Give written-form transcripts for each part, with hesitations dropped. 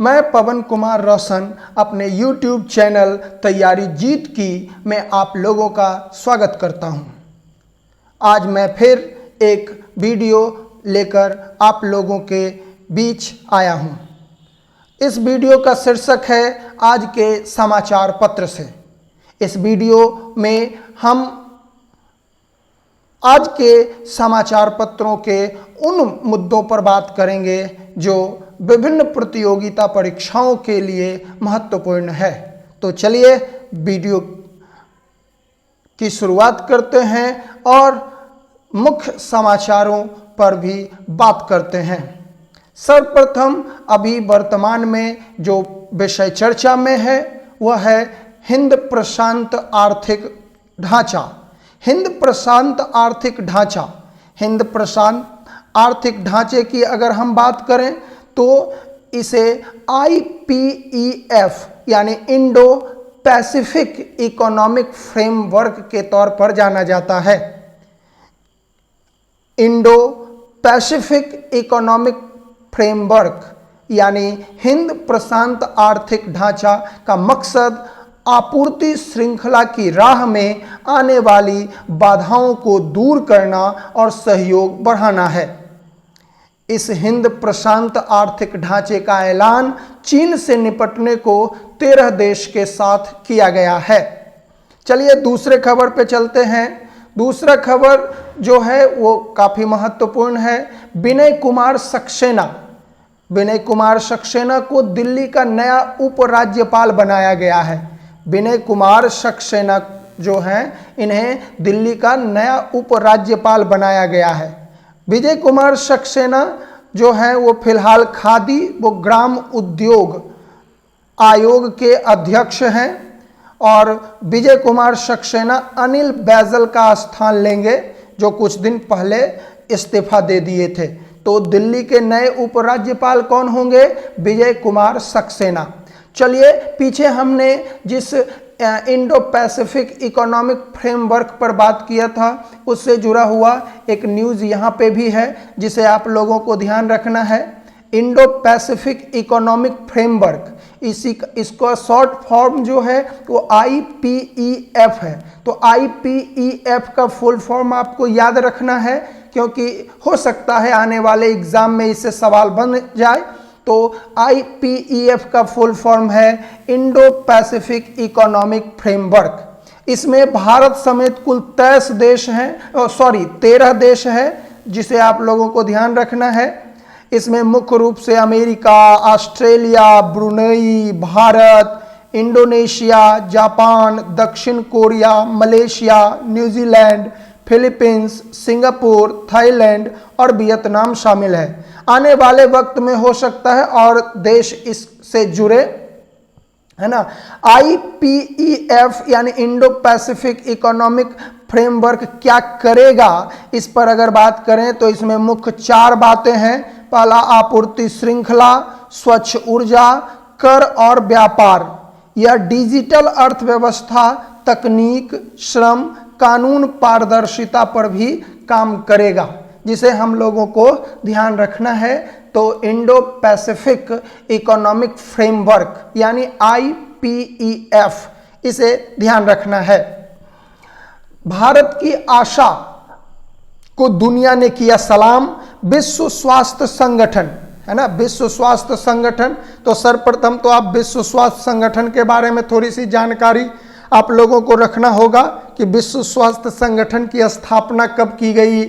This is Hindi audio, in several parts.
मैं पवन कुमार रोशन अपने YouTube चैनल तैयारी जीत की में आप लोगों का स्वागत करता हूं। आज मैं फिर एक वीडियो लेकर आप लोगों के बीच आया हूं। इस वीडियो का शीर्षक है आज के समाचार पत्र से। इस वीडियो में हम आज के समाचार पत्रों के उन मुद्दों पर बात करेंगे जो विभिन्न प्रतियोगिता परीक्षाओं के लिए महत्वपूर्ण है। तो चलिए वीडियो की शुरुआत करते हैं और मुख्य समाचारों पर भी बात करते हैं। सर्वप्रथम अभी वर्तमान में जो विषय चर्चा में है वह है हिंद प्रशांत आर्थिक ढांचा। हिंद प्रशांत आर्थिक ढांचा, हिंद प्रशांत आर्थिक ढांचे की अगर हम बात करें तो इसे IPEF यानी इंडो पैसिफिक इकोनॉमिक फ्रेमवर्क के तौर पर जाना जाता है। इंडो पैसिफिक इकोनॉमिक फ्रेमवर्क यानी हिंद प्रशांत आर्थिक ढांचा का मकसद आपूर्ति श्रृंखला की राह में आने वाली बाधाओं को दूर करना और सहयोग बढ़ाना है। इस हिंद प्रशांत आर्थिक ढांचे का ऐलान चीन से निपटने को 13 देश के साथ किया गया है। चलिए दूसरे खबर पे चलते हैं। दूसरा खबर जो है वो काफी महत्वपूर्ण है। विनय कुमार सक्सेना, विनय कुमार सक्सेना को दिल्ली का नया उपराज्यपाल बनाया गया है। विनय कुमार सक्सेना जो हैं इन्हें दिल्ली का नया उपराज्यपाल बनाया गया है। विजय कुमार सक्सेना जो हैं वो फिलहाल खादी व ग्राम उद्योग आयोग के अध्यक्ष हैं और विजय कुमार सक्सेना अनिल बैजल का स्थान लेंगे जो कुछ दिन पहले इस्तीफा दे दिए थे। तो दिल्ली के नए उपराज्यपाल कौन होंगे? विजय कुमार सक्सेना। चलिए पीछे हमने जिस इंडो पैसिफिक इकोनॉमिक फ्रेमवर्क पर बात किया था उससे जुड़ा हुआ एक न्यूज़ यहाँ पे भी है जिसे आप लोगों को ध्यान रखना है। इंडो पैसिफिक इकोनॉमिक फ्रेमवर्क, इसका शॉर्ट फॉर्म जो है वो IPEF है। तो IPEF का फुल फॉर्म आपको याद रखना है क्योंकि हो सकता है आने वाले एग्जाम में इससे सवाल बन जाए। तो IPEF का फुल फॉर्म है इंडो पैसिफिक इकोनॉमिक फ्रेमवर्क। इसमें भारत समेत कुल 13 देश हैं जिसे आप लोगों को ध्यान रखना है। इसमें मुख्य रूप से America, Australia, Brunei, Bharat, Indonesia, Japan, दक्षिण Korea, Malaysia, New Zealand, Philippines, Singapore, Thailand और वियतनाम शामिल है। आने वाले वक्त में हो सकता है और देश इससे जुड़े, है ना। IPEF यानी इंडो पैसिफिक इकोनॉमिक फ्रेमवर्क क्या करेगा, इस पर अगर बात करें तो इसमें मुख्य 4 बातें हैं। पहला, आपूर्ति श्रृंखला, स्वच्छ ऊर्जा, कर और व्यापार। यह डिजिटल अर्थव्यवस्था, तकनीक, श्रम, कानून पारदर्शिता पर भी काम करेगा जिसे हम लोगों को ध्यान रखना है। तो इंडो पैसिफिक इकोनॉमिक फ्रेमवर्क यानी IPEF, इसे ध्यान रखना है। भारत की आशा को दुनिया ने किया सलाम। विश्व स्वास्थ्य संगठन, है ना, विश्व स्वास्थ्य संगठन। तो सर्वप्रथम तो आप विश्व स्वास्थ्य संगठन के बारे में थोड़ी सी जानकारी आप लोगों को रखना होगा कि विश्व स्वास्थ्य संगठन की स्थापना कब की गई,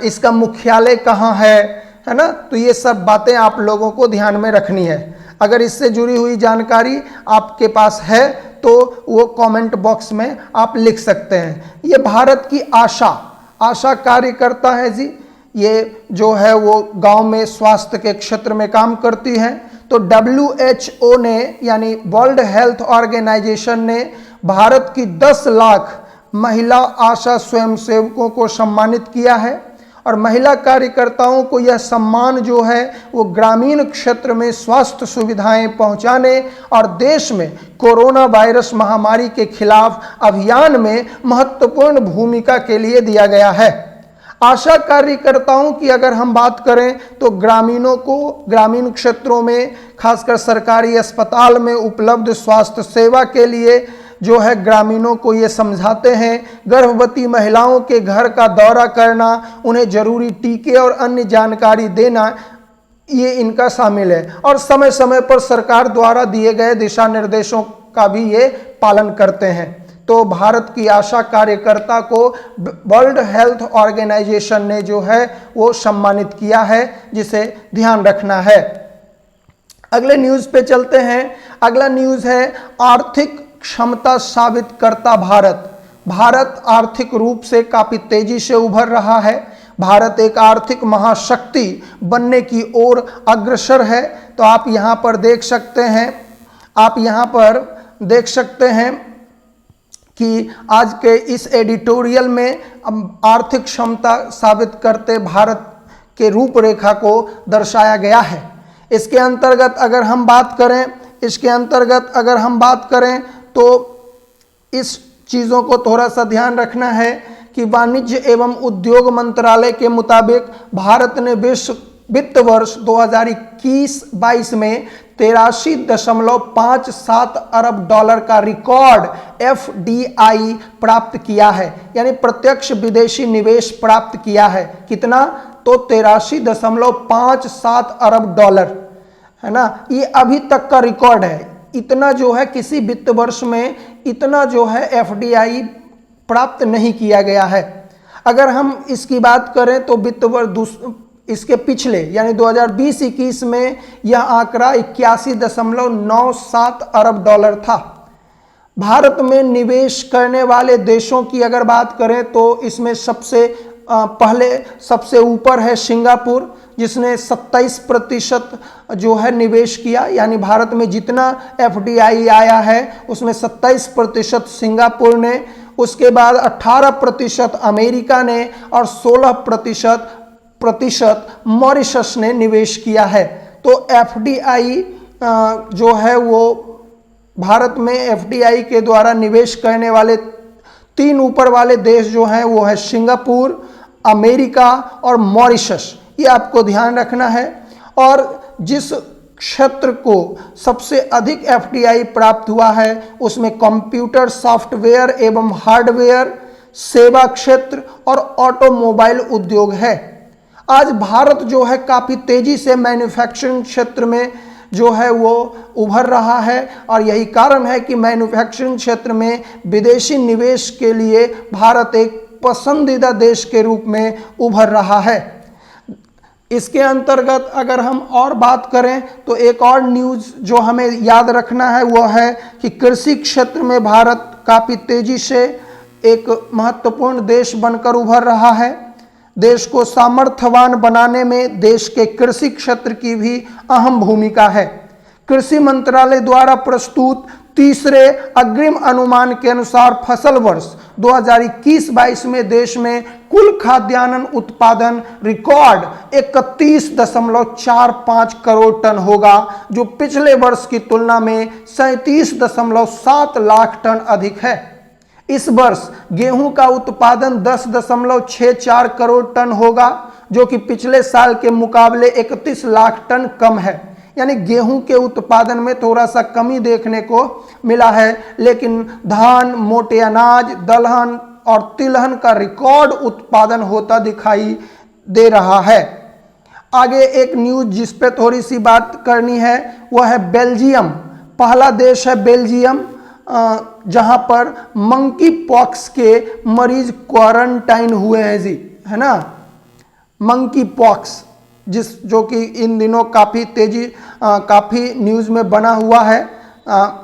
इसका मुख्यालय कहाँ है ना। तो ये सब बातें आप लोगों को ध्यान में रखनी है। अगर इससे जुड़ी हुई जानकारी आपके पास है तो वो कमेंट बॉक्स में आप लिख सकते हैं। ये भारत की आशा कार्य करता है जी। ये जो है वो गांव में स्वास्थ्य के क्षेत्र में काम करती है। तो WHO ने यानी वर्ल्ड हेल्थ ऑर्गेनाइजेशन ने भारत की 10 लाख महिला आशा स्वयंसेवकों को सम्मानित किया है और महिला कार्यकर्ताओं को यह सम्मान जो है वो ग्रामीण क्षेत्र में स्वास्थ्य सुविधाएं पहुंचाने और देश में कोरोना वायरस महामारी के खिलाफ अभियान में महत्वपूर्ण भूमिका के लिए दिया गया है। आशा कार्यकर्ताओं की अगर हम बात करें तो ग्रामीणों को ग्रामीण क्षेत्रों में खासकर सरकारी अस्पताल में उपलब्ध स्वास्थ्य सेवा के लिए जो है ग्रामीणों को ये समझाते हैं। गर्भवती महिलाओं के घर का दौरा करना, उन्हें जरूरी टीके और अन्य जानकारी देना, ये इनका शामिल है। और समय समय पर सरकार द्वारा दिए गए दिशा निर्देशों का भी ये पालन करते हैं। तो भारत की आशा कार्यकर्ता को वर्ल्ड हेल्थ ऑर्गेनाइजेशन ने जो है वो सम्मानित किया है, जिसे ध्यान रखना है। अगले न्यूज़ पे चलते हैं। अगला न्यूज़ है आर्थिक क्षमता साबित करता भारत। भारत आर्थिक रूप से काफ़ी तेजी से उभर रहा है। भारत एक आर्थिक महाशक्ति बनने की ओर अग्रसर है। तो आप यहाँ पर देख सकते हैं कि आज के इस एडिटोरियल में आर्थिक क्षमता साबित करते भारत के रूपरेखा को दर्शाया गया है। इसके अंतर्गत अगर हम बात करें तो इस चीज़ों को थोड़ा सा ध्यान रखना है कि वाणिज्य एवं उद्योग मंत्रालय के मुताबिक भारत ने वित्त वर्ष 2021-22 में 83.57 अरब डॉलर का रिकॉर्ड FDI प्राप्त किया है, यानी प्रत्यक्ष विदेशी निवेश प्राप्त किया है। कितना? तो 83.57 अरब डॉलर, है ना। ये अभी तक का रिकॉर्ड है। इतना जो है किसी वित्त वर्ष में इतना जो है FDI प्राप्त नहीं किया गया है। अगर हम इसकी बात करें तो वित्त वर्ष इसके पिछले यानी 2020-21 में यह आंकड़ा 81.97 अरब डॉलर था। भारत में निवेश करने वाले देशों की अगर बात करें तो इसमें सबसे ऊपर है सिंगापुर, जिसने 27% जो है निवेश किया, यानी भारत में जितना FDI आया है उसमें 27% सिंगापुर ने, उसके बाद 18% अमेरिका ने और 16% मॉरिशस ने निवेश किया है। तो FDI जो है वो भारत में FDI के द्वारा निवेश करने वाले 3 ऊपर वाले देश जो हैं वो है सिंगापुर, अमेरिका और मॉरिशस। ये आपको ध्यान रखना है। और जिस क्षेत्र को सबसे अधिक FDI प्राप्त हुआ है उसमें कंप्यूटर, सॉफ्टवेयर एवं हार्डवेयर, सेवा क्षेत्र और ऑटोमोबाइल उद्योग है। आज भारत जो है काफ़ी तेजी से मैन्युफैक्चरिंग क्षेत्र में जो है वो उभर रहा है और यही कारण है कि मैन्युफैक्चरिंग क्षेत्र में विदेशी निवेश के लिए भारत एक पसंदीदा देश के रूप में उभर रहा है। इसके अंतर्गत अगर हम और बात करें तो एक और न्यूज़ जो हमें याद रखना है वो है कि कृषि क्षेत्र में भारत काफ़ी तेजी से एक महत्वपूर्ण देश बनकर उभर रहा है। देश को सामर्थ्यवान बनाने में देश के कृषि क्षेत्र की भी अहम भूमिका है। कृषि मंत्रालय द्वारा प्रस्तुत तीसरे अग्रिम अनुमान के अनुसार फसल वर्ष 2021-22 में देश में कुल खाद्यान्न उत्पादन रिकॉर्ड 31.45 करोड़ टन होगा, जो पिछले वर्ष की तुलना में 37.7 लाख टन अधिक है। इस वर्ष गेहूं का उत्पादन 10.64 करोड़ टन होगा, जो कि पिछले साल के मुकाबले 31 लाख टन कम है। यानी गेहूं के उत्पादन में थोड़ा सा कमी देखने को मिला है, लेकिन धान, मोटे अनाज, दलहन और तिलहन का रिकॉर्ड उत्पादन होता दिखाई दे रहा है। आगे एक न्यूज जिस पे थोड़ी सी बात करनी है वह है बेल्जियम। पहला देश है बेल्जियम, जहां पर मंकी पॉक्स के मरीज क्वारंटाइन हुए हैं जी, है ना। मंकी पॉक्स जो कि इन दिनों काफ़ी न्यूज़ में बना हुआ है।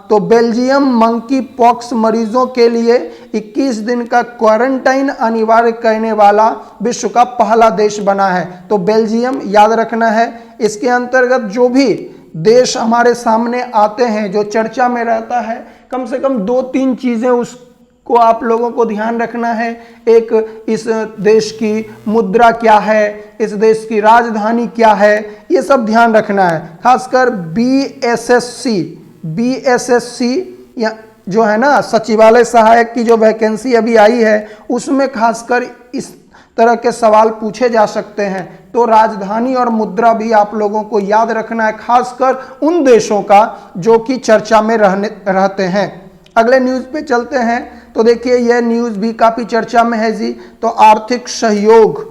तो बेल्जियम मंकी पॉक्स मरीजों के लिए 21 दिन का क्वारंटाइन अनिवार्य करने वाला विश्व का पहला देश बना है। तो बेल्जियम याद रखना है। इसके अंतर्गत जो भी देश हमारे सामने आते हैं जो चर्चा में रहता है, कम से कम 2-3 चीज़ें उसको आप लोगों को ध्यान रखना है। एक, इस देश की मुद्रा क्या है, इस देश की राजधानी क्या है, ये सब ध्यान रखना है। खासकर BSSC या जो है ना सचिवालय सहायक की जो वैकेंसी अभी आई है उसमें खासकर इस तरह के सवाल पूछे जा सकते हैं। तो राजधानी और मुद्रा भी आप लोगों को याद रखना है, खासकर उन देशों का जो कि चर्चा में रहते हैं। अगले न्यूज़ पे चलते हैं। तो देखिए यह न्यूज़ भी काफ़ी चर्चा में है जी। तो आर्थिक सहयोग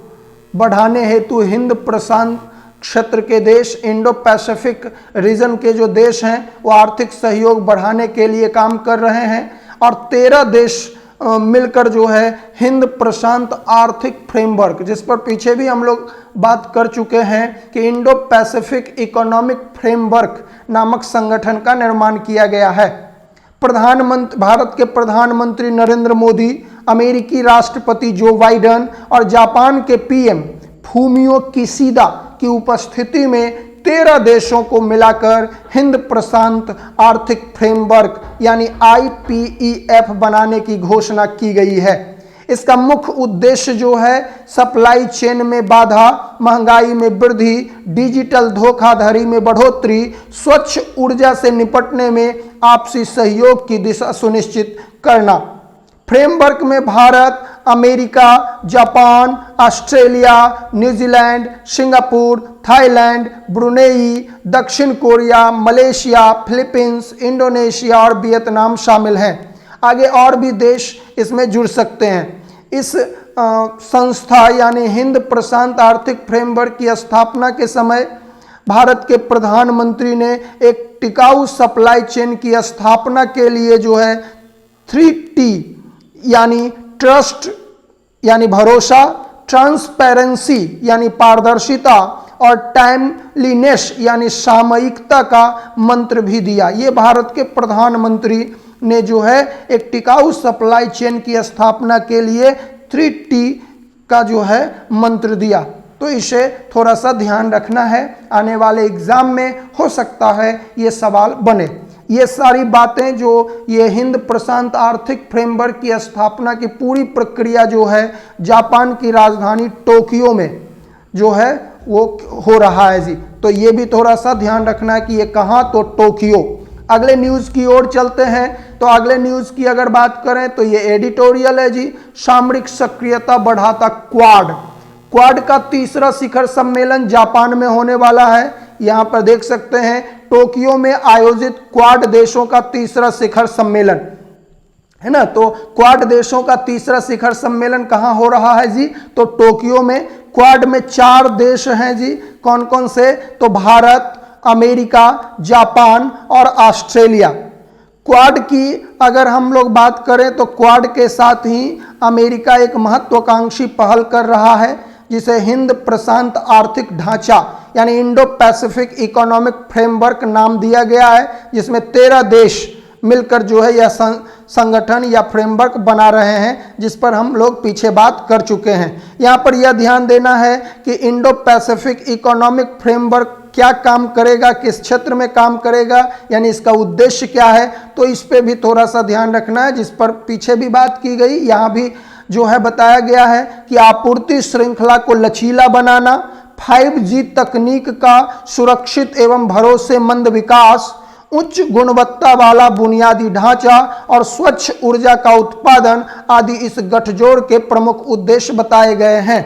बढ़ाने हेतु हिंद प्रशांत क्षेत्र के देश, इंडो पैसिफिक रीजन के जो देश हैं वो आर्थिक सहयोग बढ़ाने के लिए काम कर रहे हैं और 13 देश मिलकर जो है हिंद प्रशांत आर्थिक फ्रेमवर्क, जिस पर पीछे भी हम लोग बात कर चुके हैं कि इंडो पैसिफिक इकोनॉमिक फ्रेमवर्क नामक संगठन का निर्माण किया गया है। भारत के प्रधानमंत्री नरेंद्र मोदी, अमेरिकी राष्ट्रपति जो बाइडेन और जापान के पीएम फूमियो किशिदा की उपस्थिति में 13 देशों को मिलाकर हिंद प्रशांत आर्थिक फ्रेमवर्क यानी IPEF बनाने की घोषणा की गई है। इसका मुख्य उद्देश्य जो है सप्लाई चेन में बाधा, महंगाई में वृद्धि, डिजिटल धोखाधड़ी में बढ़ोतरी, स्वच्छ ऊर्जा से निपटने में आपसी सहयोग की दिशा सुनिश्चित करना। फ्रेमवर्क में Bharat, America, Japan, Australia, New Zealand, Singapore, Thailand, Brunei, दक्षिण कोरिया, मलेशिया, फिलीपींस, इंडोनेशिया और वियतनाम शामिल हैं। आगे और भी देश इसमें जुड़ सकते हैं। इस संस्था यानी हिंद प्रशांत आर्थिक फ्रेमवर्क की स्थापना के समय भारत के प्रधानमंत्री ने एक टिकाऊ सप्लाई चेन की स्थापना के लिए जो है 3T यानी ट्रस्ट यानी भरोसा, ट्रांसपेरेंसी यानी पारदर्शिता और टाइमलीनेस यानी सामयिकता का मंत्र भी दिया। ये भारत के प्रधानमंत्री ने जो है एक टिकाऊ सप्लाई चेन की स्थापना के लिए 3T का जो है मंत्र दिया। तो इसे थोड़ा सा ध्यान रखना है, आने वाले एग्जाम में हो सकता है ये सवाल बने। ये सारी बातें जो ये हिंद प्रशांत आर्थिक फ्रेमवर्क की स्थापना की पूरी प्रक्रिया जो है जापान की राजधानी टोक्यो में जो है वो हो रहा है जी। तो ये भी थोड़ा सा ध्यान रखना है कि ये कहाँ, तो टोक्यो। अगले न्यूज़ की ओर चलते हैं। तो अगले न्यूज़ की अगर बात करें तो ये एडिटोरियल है जी। सामरिक सक्रियता बढ़ाता क्वाड का तीसरा शिखर सम्मेलन जापान में होने वाला है। यहाँ पर देख सकते हैं टोक्यो में आयोजित क्वाड देशों का तीसरा शिखर सम्मेलन है ना। तो क्वाड देशों का तीसरा शिखर सम्मेलन कहाँ हो रहा है जी, तो टोक्यो में। क्वाड में 4 देश हैं जी। कौन कौन से, तो भारत, अमेरिका, जापान और ऑस्ट्रेलिया। क्वाड की अगर हम लोग बात करें तो क्वाड के साथ ही अमेरिका एक महत्वाकांक्षी पहल कर रहा है जिसे हिंद प्रशांत आर्थिक ढांचा यानी इंडो पैसिफिक इकोनॉमिक फ्रेमवर्क नाम दिया गया है, जिसमें 13 देश मिलकर जो है यह संगठन या फ्रेमवर्क बना रहे हैं, जिस पर हम लोग पीछे बात कर चुके हैं। यहाँ पर यह ध्यान देना है कि इंडो पैसिफिक इकोनॉमिक फ्रेमवर्क क्या काम करेगा, किस क्षेत्र में काम करेगा, यानी इसका उद्देश्य क्या है, तो इस पे भी थोड़ा सा ध्यान रखना है, जिस पर पीछे भी बात की गई। यहाँ भी जो है बताया गया है कि आपूर्ति श्रृंखला को लचीला बनाना, 5G तकनीक का सुरक्षित एवं भरोसेमंद विकास, उच्च गुणवत्ता वाला बुनियादी ढांचा और स्वच्छ ऊर्जा का उत्पादन आदि इस गठजोड़ के प्रमुख उद्देश्य बताए गए हैं,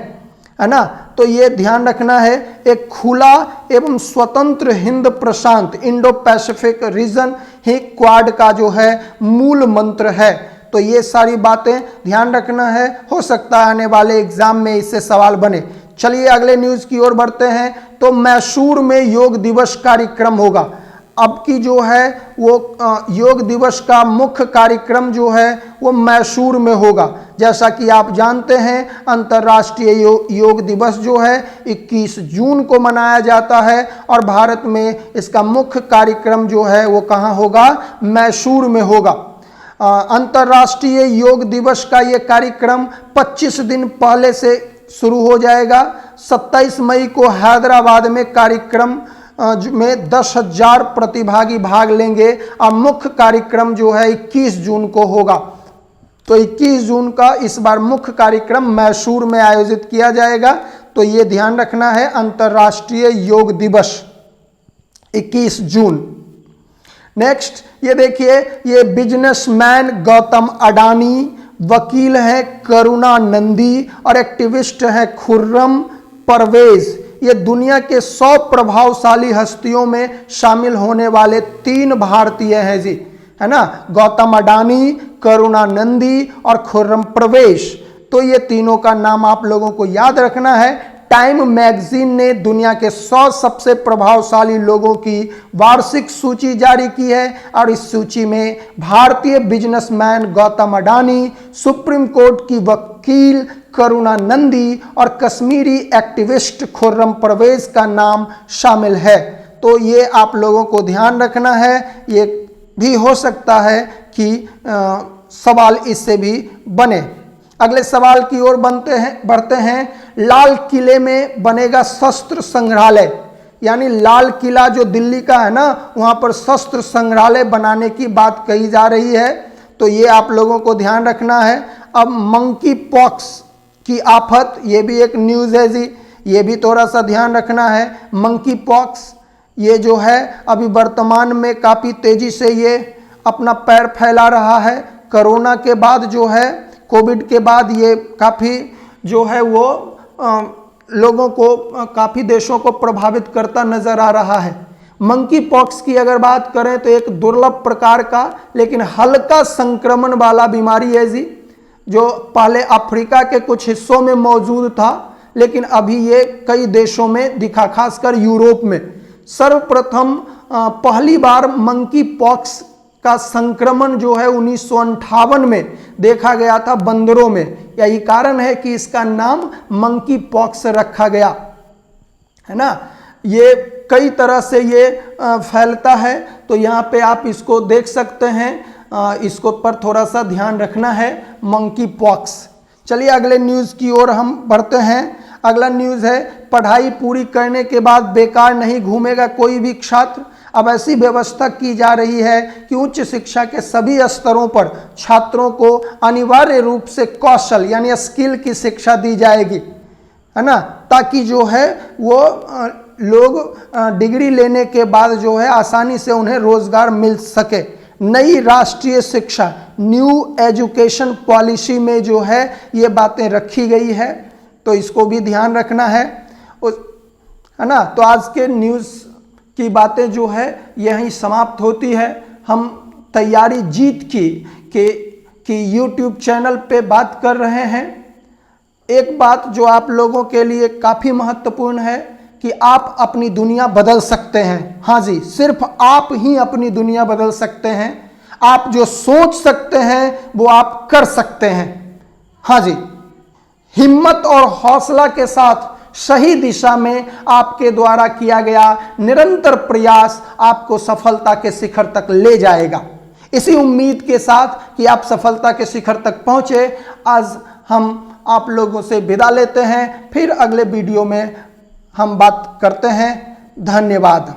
है ना। तो ये ध्यान रखना है, एक खुला एवं स्वतंत्र हिंद प्रशांत इंडो पैसिफिक रीजन ही क्वाड का जो है मूल मंत्र है। तो ये सारी बातें ध्यान रखना है, हो सकता है आने वाले एग्जाम में इससे सवाल बने। चलिए अगले न्यूज़ की ओर बढ़ते हैं। तो मैसूर में योग दिवस कार्यक्रम होगा। अब की जो है वो योग दिवस का मुख्य कार्यक्रम जो है वो मैसूर में होगा। जैसा कि आप जानते हैं अंतर्राष्ट्रीय योग दिवस जो है 21 जून को मनाया जाता है और भारत में इसका मुख्य कार्यक्रम जो है वो कहाँ होगा, मैसूर में होगा। अंतर्राष्ट्रीय योग दिवस का ये कार्यक्रम 25 दिन पहले से शुरू हो जाएगा। 27 मई को हैदराबाद में कार्यक्रम में 10,000 प्रतिभागी भाग लेंगे और मुख्य कार्यक्रम जो है 21 जून को होगा। तो 21 जून का इस बार मुख्य कार्यक्रम मैसूर में आयोजित किया जाएगा। तो ये ध्यान रखना है, अंतर्राष्ट्रीय योग दिवस 21 जून। नेक्स्ट ये देखिए, ये बिजनेसमैन गौतम अडानी वकील हैं करुणा नंदी और एक्टिविस्ट हैं खुर्रम परवेज। ये दुनिया के 100 प्रभावशाली हस्तियों में शामिल होने वाले 3 भारतीय हैं जी, है ना, गौतम अडानी, करुणा नंदी और खुर्रम परवेज। तो ये तीनों का नाम आप लोगों को याद रखना है। टाइम मैगजीन ने दुनिया के 100 सबसे प्रभावशाली लोगों की वार्षिक सूची जारी की है और इस सूची में भारतीय businessman Gautam Adani, supreme court की वकील करुणा नंदी और कश्मीरी एक्टिविस्ट खुर्रम परवेज का नाम शामिल है। तो ये आप लोगों को ध्यान रखना है। ये भी हो सकता है कि सवाल इससे भी बने। अगले सवाल की ओर बढ़ते हैं। लाल किले में बनेगा शस्त्र संग्रहालय, यानी लाल किला जो दिल्ली का है ना, वहां पर शस्त्र संग्रहालय बनाने की बात कही जा रही है। तो ये आप लोगों को ध्यान रखना है। अब मंकी पॉक्स की आफत, ये भी एक न्यूज़ है जी, ये भी थोड़ा सा ध्यान रखना है। मंकी पॉक्स ये जो है अभी वर्तमान में काफ़ी तेज़ी से ये अपना पैर फैला रहा है। कोरोना के बाद जो है, कोविड के बाद ये काफ़ी जो है वो लोगों को, काफ़ी देशों को प्रभावित करता नज़र आ रहा है। मंकी पॉक्स की अगर बात करें तो एक दुर्लभ प्रकार का लेकिन हल्का संक्रमण वाला बीमारी है जी, जो पहले अफ्रीका के कुछ हिस्सों में मौजूद था लेकिन अभी ये कई देशों में दिखा, खासकर यूरोप में। सर्वप्रथम पहली बार मंकी पॉक्स का संक्रमण जो है 1958 में देखा गया था बंदरों में। यही कारण है कि इसका नाम मंकी पॉक्स रखा गया, है ना। ये कई तरह से ये फैलता है, तो यहाँ पे आप इसको देख सकते हैं। इसको पर थोड़ा सा ध्यान रखना है, मंकी पॉक्स। चलिए अगले न्यूज़ की ओर हम बढ़ते हैं। अगला न्यूज़ है, पढ़ाई पूरी करने के बाद बेकार नहीं घूमेगा कोई भी छात्र। अब ऐसी व्यवस्था की जा रही है कि उच्च शिक्षा के सभी स्तरों पर छात्रों को अनिवार्य रूप से कौशल यानी स्किल की शिक्षा दी जाएगी, है ना, ताकि जो है वो लोग डिग्री लेने के बाद जो है आसानी से उन्हें रोजगार मिल सके। नई राष्ट्रीय शिक्षा न्यू एजुकेशन पॉलिसी में जो है ये बातें रखी गई है, तो इसको भी ध्यान रखना है ना। तो आज के न्यूज़ की बातें जो है यहीं समाप्त होती है। हम तैयारी जीत की YouTube चैनल पे बात कर रहे हैं। एक बात जो आप लोगों के लिए काफ़ी महत्वपूर्ण है कि आप अपनी दुनिया बदल सकते हैं। हाँ जी, सिर्फ आप ही अपनी दुनिया बदल सकते हैं। आप जो सोच सकते हैं वो आप कर सकते हैं। हाँ जी, हिम्मत और हौसला के साथ सही दिशा में आपके द्वारा किया गया निरंतर प्रयास आपको सफलता के शिखर तक ले जाएगा। इसी उम्मीद के साथ कि आप सफलता के शिखर तक पहुंचे, आज हम आप लोगों से विदा लेते हैं। फिर अगले वीडियो में हम बात करते हैं। धन्यवाद।